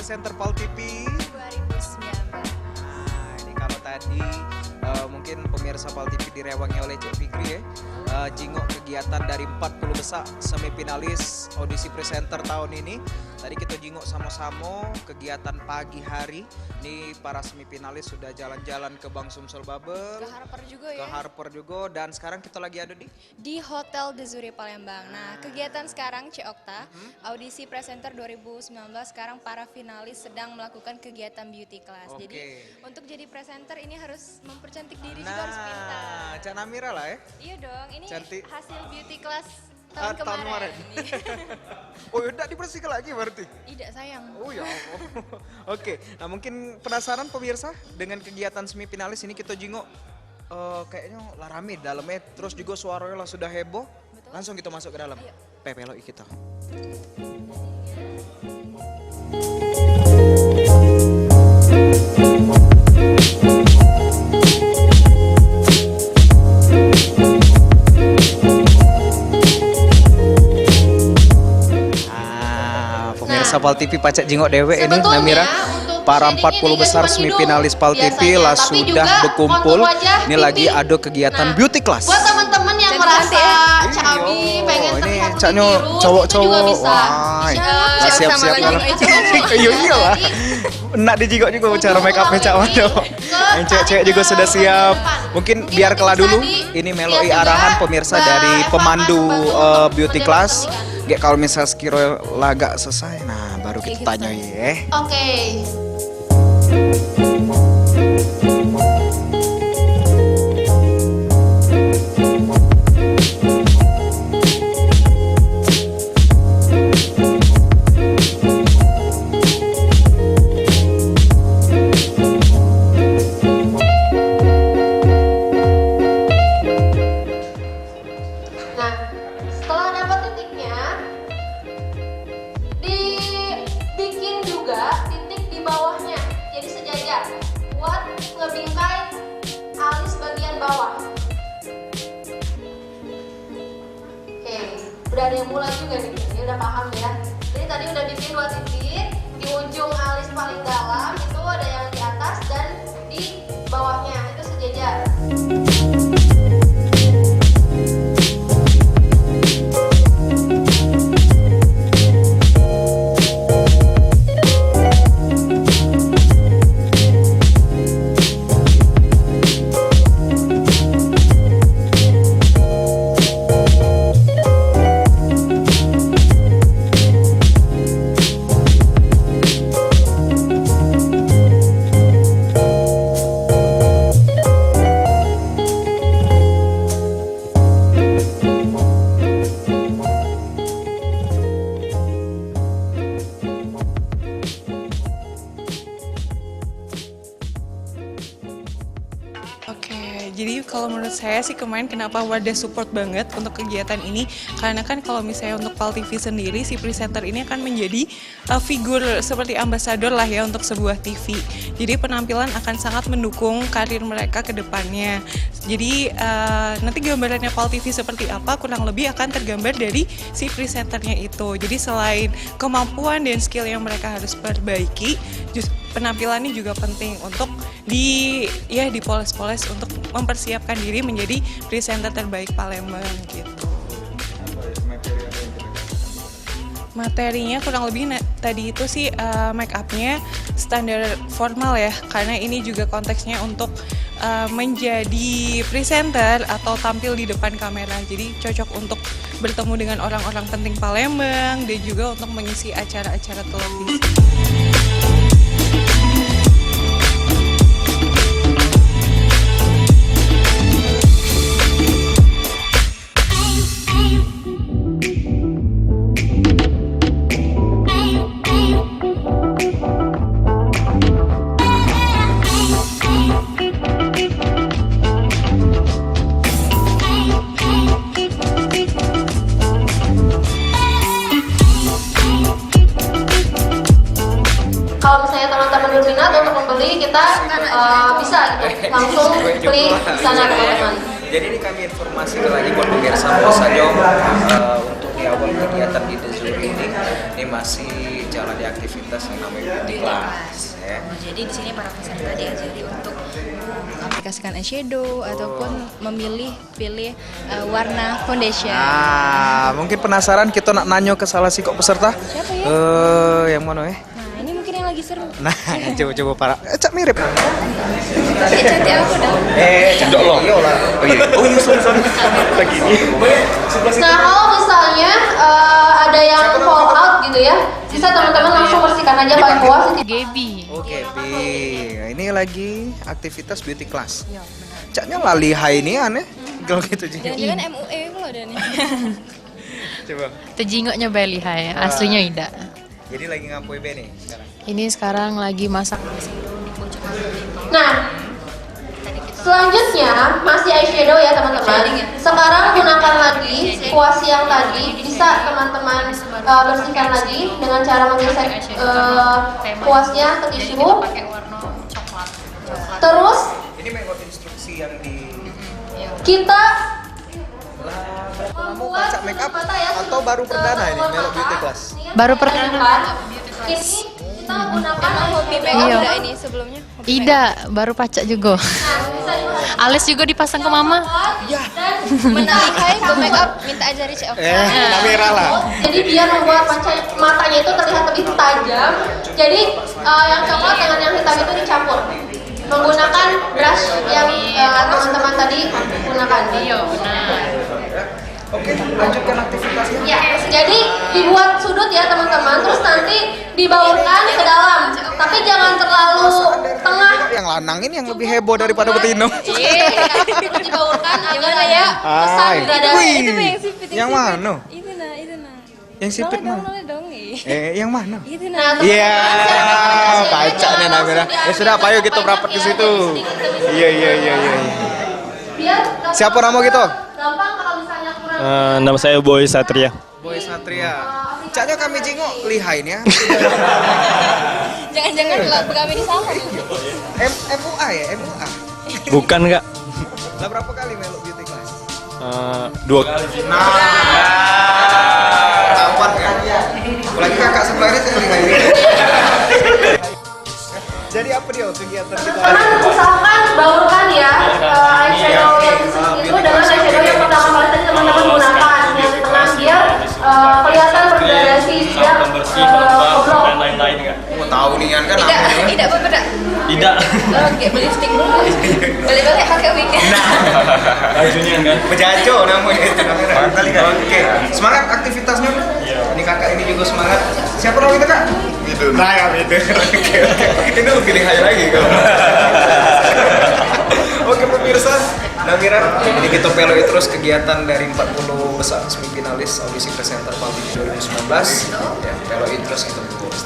Presenter Pal TV 2019. Nah, ini kalau tadi mungkin pemirsa Pal TV direwangi oleh Cik Fikri ya. Jingok kegiatan dari 40 besar semifinalis audisi presenter tahun ini. Tadi kita jingok sama-sama kegiatan pagi hari. Ini para semifinalis sudah jalan-jalan ke Bang Sumsel Babel, Ke Harper juga ke ya. Harper juga, dan sekarang kita lagi ada Di Hotel The Zuri Palembang. Nah, kegiatan sekarang Cik Okta, audisi presenter 2019 sekarang para finalis sedang melakukan kegiatan beauty class. Oke. Jadi untuk jadi presenter ini harus mempercantik diri juga harus pintar. Nah, Cak Namira lah ya. Iya dong, ini Cantik. hasil beauty class tahun kemarin. Oh, udah dibersihkan lagi berarti. Tidak sayang. Oh ya Allah. Oke, nah mungkin penasaran pemirsa dengan kegiatan semifinalis ini kita jingok kayaknya lah rame dalamnya, terus juga suaranya lah sudah heboh. Betul. Langsung kita masuk ke dalam. Ayo. Pepeloi kita. Pemirsa Pal TV pacak jingok dewe ini Namira. Para 40 besar semifinalis Pal TV lah sudah berkumpul. Ini lagi ada kegiatan beauty class. Buat teman-teman yang merasa cabi, pengen ini terlihat caknya lebih biru, cowok-cowok. itu juga bisa. Wah, Bisa. siap-siap Sama lah. lagi. Iya iyalah. Nak dijigok juga cara make upnya Cak Mado. Yang cewek-cewek juga sudah siap. Mungkin biar kelah dulu. Ini meloi arahan pemirsa dari pemandu beauty class. Kayak kalau misal sekiro laga selesai, nah baru kita tanya ya. Oke. Nah, setelah dapat titiknya, dibikin juga titik di bawahnya, jadi sejajar buat ngebingkai alis bagian bawah. Oke, udah ada yang mulai juga nih, ini udah paham ya. Jadi tadi udah bikin 2 titik, di ujung alis paling dalam itu ada yang di atas dan di bawahnya itu sejajar. Oke, jadi kalau menurut saya sih kemarin kenapa Wadah support banget untuk kegiatan ini, karena kan kalau misalnya untuk Pal TV sendiri, si presenter ini akan menjadi figur seperti ambasador lah ya untuk sebuah TV. Jadi penampilan akan sangat mendukung karir mereka ke depannya. Jadi nanti gambarannya Pal TV seperti apa kurang lebih akan tergambar dari si presenternya itu. Jadi selain kemampuan dan skill yang mereka harus perbaiki, penampilannya juga penting untuk dipoles-poles untuk mempersiapkan diri menjadi presenter terbaik Palembang gitu. Materinya kurang lebih tadi itu sih make upnya standar formal ya, karena ini juga konteksnya untuk menjadi presenter atau tampil di depan kamera. Jadi cocok untuk bertemu dengan orang-orang penting Palembang dan juga untuk mengisi acara-acara televisi. Kalau misalnya teman-teman berminat untuk membeli, kita bisa gitu, langsung beli di sana teman-teman. Jadi ini kami informasikan lagi buat pemirsa bahwa saja untuk di awal kegiatan di The Zuri ini Ini masih jalan di aktivitas yang namanya beauty class. Ya. Jadi di sini para peserta diajari untuk aplikasikan eyeshadow ataupun pilih warna foundation. Mungkin penasaran kita nak nanyo ke salah si kok peserta. Siapa ya? Yang mana Nah, ini mungkin yang lagi seru. Nah, coba para. Cak mirip. Cantik aku dong. Cak lo. Oh iya, sorry. Lagi ini. Nah, kalau misalnya ada yang fall out gitu ya, bisa teman-teman langsung bersihkan aja pakai kuas. Gaby. Oke, Bi. Ini lagi aktivitas beauty class. Ya, benar. Caknya lali hai ini aneh. Kalau gitu juga. Jangan-jangan MUE pula ada nih. Coba. Itu jingoknya Bali Hai, aslinya Ida. Jadi lagi ngapain Be nih sekarang? Ini sekarang lagi masak. Nah, selanjutnya masih eyeshadow ya teman-teman. Sekarang gunakan lagi kuas yang tadi, bisa teman-teman bersihkan lagi dengan cara menggesek kuasnya ke tisu. Terus Ini mengikut instruksi yang di kita kamu baca make up atau baru perdana ini Melok Beauty Class? Baru perdana. Ini kita gunakan Hobi make up udah ini sebelumnya. Ida, baru pacak juga. Alis juga dipasang ke mama. Menalih hai go make up minta ajari Cek Okta. Kamera lah. Jadi biar membuat matanya itu terlihat lebih tajam. Jadi yang coklat dengan yang hitam itu dicampur menggunakan brush yang teman-teman tadi gunakan. Iya, benar. Oke, lanjutkan aktivitasnya. Ya, jadi dibuat sudut ya teman-teman, terus nanti dibaurkan ke dalam. Tapi jangan terlalu tengah. Yang lanang ini yang lebih heboh daripada betino. Terus dibaurkan agar ada kesan gradasi. Wih, yang sipit. yang mana? Itu nah. Yang sipit mana? Dong. Yang mana? Itu Nah, nah. Iya, teman-teman, baca nih Namira. Ya sudah, apa yuk kita merapat ke situ. Iya. Biar Siapa nama gitu? gampang kalau misalnya kurang. Nama saya Boy Satria. Boy Satria. Caknya kami jengok lihain ya. Jangan-jangan kami di sama. MUA ya, MUA. Bukan kak. Lah berapa kali melok beauty class? 2 kali. Ketahuan kan? Apalagi kakak sebelahnya saya lihat ini. Jadi apa dia kegiatan kita? Teman usahakan baurkan ya eyeshadow yang itu dengan eyeshadow yang pertama kali tadi teman-teman gunakan yang di tengah biar kelihatan bergradasi tidak oblong. dan lain-lain kak. Mau tahu nih kan namanya. Tidak apa-apa. Tidak. Oke, beli stick dulu. Balik-balik pakai wig. Bajunya kan. Bejajo namanya itu namanya. Oke, semangat aktivitasnya. Ini kakak ini juga semangat. Siapa nama kita kak? Itu. Nah ya itu. Oke. Ini lebih lihat lagi kalau. Oke pemirsa, Namira, ini kita peloi terus kegiatan dari 40 besar semifinalis audisi presenter PALTIVI 2019. Ya, peloi terus kita terus.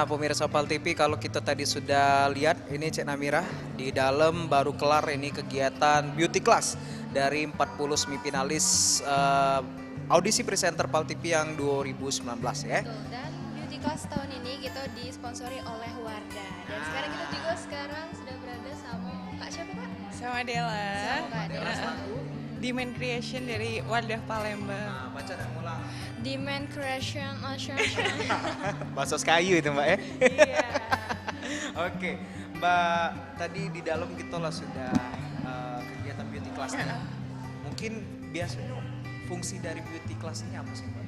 Pemirsa PALTIVI, kalau kita tadi sudah lihat ini Cek Namira di dalam baru kelar ini kegiatan beauty class dari 40 semifinalis audisi presenter PALTIVI yang 2019 ya. Betul, dan beauty class tahun ini kita disponsori oleh Wardah. Dan sekarang kita juga sudah berada sama Kak siapa Kak? Sama Della. Kak Della. Demand Creation dari Wardah Palembang. Nah, baca dan ulang. Demand Creation Bahasa kayu itu Mbak ya. Iya. Oke, Mbak, tadi di dalam kita lah sudah kegiatan beauty class-nya. Mungkin biasanya fungsi dari beauty class ini apa sih Mbak?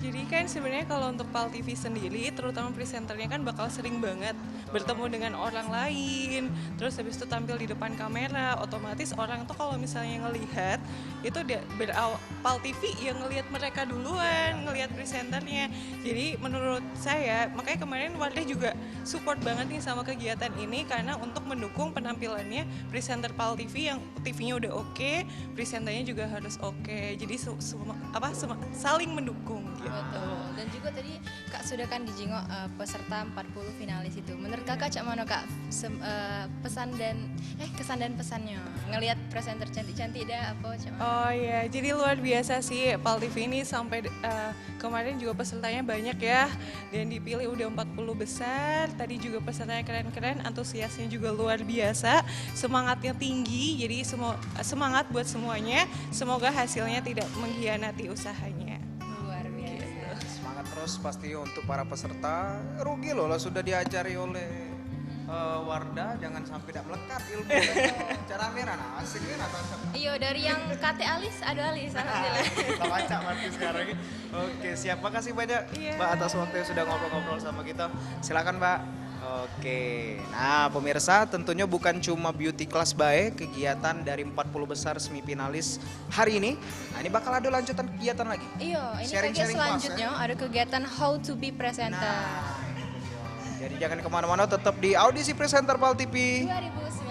Jadi kan sebenarnya kalau untuk PALTIVI sendiri, terutama presenternya kan bakal sering banget bertemu dengan orang lain, terus habis itu tampil di depan kamera, otomatis orang tuh kalau misalnya ngelihat itu dia PALTIVI yang ngelihat mereka duluan, ngelihat presenternya. Jadi menurut saya, makanya kemarin Wardah juga support banget nih sama kegiatan ini karena untuk mendukung penampilannya presenter PALTIVI yang TV-nya udah oke, presenternya juga harus oke. Jadi saling mendukung gitu. Betul. Dan juga tadi Kak sudah kan dijenguk peserta 40 finalis itu. Menurut Kakak cak mana Kak kesan dan pesannya? Ngelihat presenter cantik-cantik dah apa cak mana? Oh ya, jadi luar biasa sih PAL TV ini sampai kemarin juga pesertanya banyak ya. Dan dipilih udah 40 besar. Tadi juga pesertanya keren-keren, antusiasnya juga luar biasa. Semangatnya tinggi, jadi semangat buat semuanya. Semoga hasilnya tidak mengkhianati usahanya. Luar biasa. Semangat terus pasti untuk para peserta. Rugi loh lah sudah diajari oleh Wardah, jangan sampai tidak melekat ilmu. Cara merah, nah asik kan atau Iya, dari yang kate alis ada alis alhamdulillah. kita baca berarti sekarang ini. Oke, siap. Makasih banyak Iya. Mbak atas waktu yang sudah ngobrol-ngobrol sama kita. Silakan Mbak. Oke, nah pemirsa tentunya bukan cuma beauty class baik, kegiatan dari 40 besar semifinalis hari ini. Nah ini bakal ada lanjutan kegiatan lagi. Iya, ini Sharing-sharing kegiatan class, selanjutnya ada kegiatan How to be Presenter Nah, jadi jangan kemana-mana, tetap di Audisi Presenter PAL TV. 2019.